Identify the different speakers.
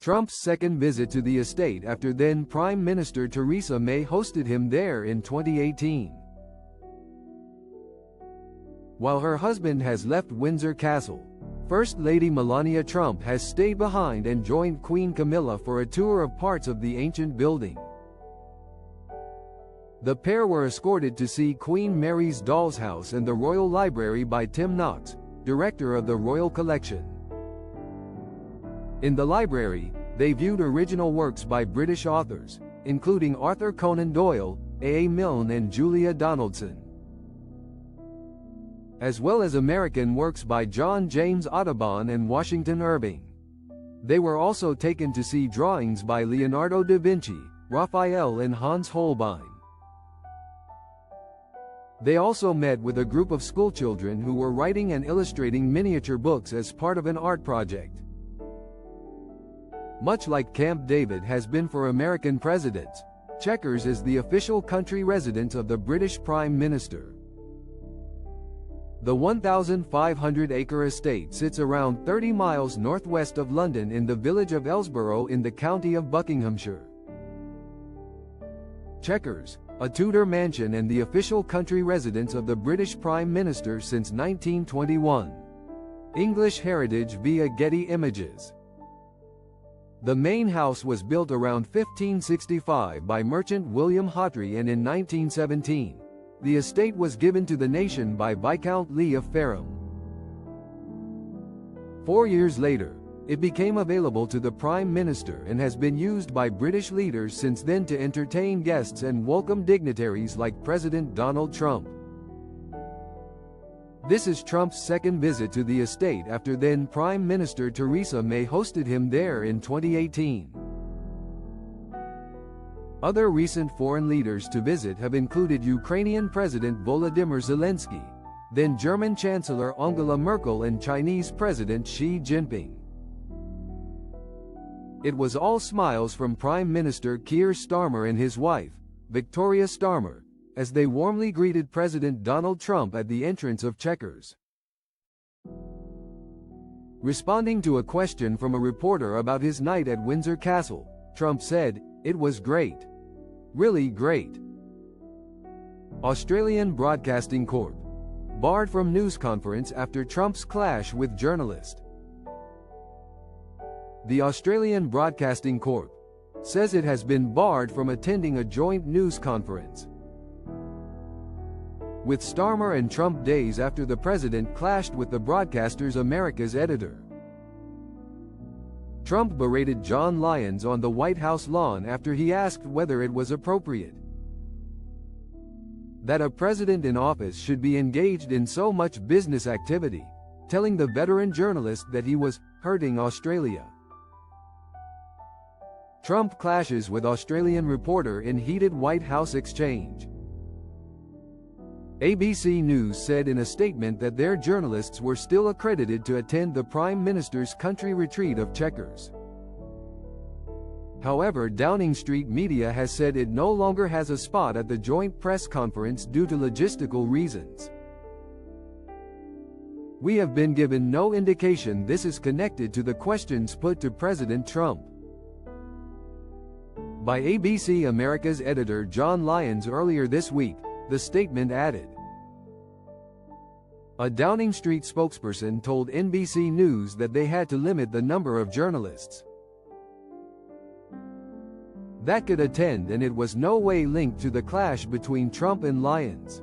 Speaker 1: Trump's second visit to the estate after then Prime Minister Theresa May hosted him there in 2018. While her husband has left Windsor Castle, First Lady Melania Trump has stayed behind and joined Queen Camilla for a tour of parts of the ancient building. The pair were escorted to see Queen Mary's Doll's House and the Royal Library by Tim Knox, director of the Royal Collection. In the library, they viewed original works by British authors, including Arthur Conan Doyle, A. A. Milne and Julia Donaldson, as well as American works by John James Audubon and Washington Irving. They were also taken to see drawings by Leonardo da Vinci, Raphael and Hans Holbein. They also met with a group of schoolchildren who were writing and illustrating miniature books as part of an art project. Much like Camp David has been for American presidents, Chequers is the official country residence of the British Prime Minister. The 1,500-acre estate sits around 30 miles northwest of London in the village of Ellsborough in the county of Buckinghamshire. Chequers, a Tudor mansion and the official country residence of the British Prime Minister since 1921. English Heritage via Getty Images. The main house was built around 1565 by merchant William Hawtrey, and in 1917, the estate was given to the nation by Viscount Lee of Fareham. 4 years later, it became available to the Prime Minister and has been used by British leaders since then to entertain guests and welcome dignitaries like President Donald Trump. This is Trump's second visit to the estate after then Prime Minister Theresa May hosted him there in 2018. Other recent foreign leaders to visit have included Ukrainian President Volodymyr Zelensky, then German Chancellor Angela Merkel and Chinese President Xi Jinping. It was all smiles from Prime Minister Keir Starmer and his wife, Victoria Starmer, as they warmly greeted President Donald Trump at the entrance of Chequers. Responding to a question from a reporter about his night at Windsor Castle, Trump said, "It was great. Really great." Australian Broadcasting Corp. Barred from news conference after Trump's clash with journalist. The Australian Broadcasting Corp. says it has been barred from attending a joint news conference with Starmer and Trump days after the president clashed with the broadcaster's America's editor. Trump berated John Lyons on the White House lawn after he asked whether it was appropriate that a president in office should be engaged in so much business activity, telling the veteran journalist that he was hurting Australia. Trump clashes with Australian reporter in heated White House exchange. ABC News said in a statement that their journalists were still accredited to attend the Prime Minister's country retreat of Chequers. However, Downing Street Media has said it no longer has a spot at the joint press conference due to logistical reasons. "We have been given no indication this is connected to the questions put to President Trump," by ABC America's editor John Lyons earlier this week, the statement added. A Downing Street spokesperson told NBC News that they had to limit the number of journalists that could attend, and it was no way linked to the clash between Trump and Lyons.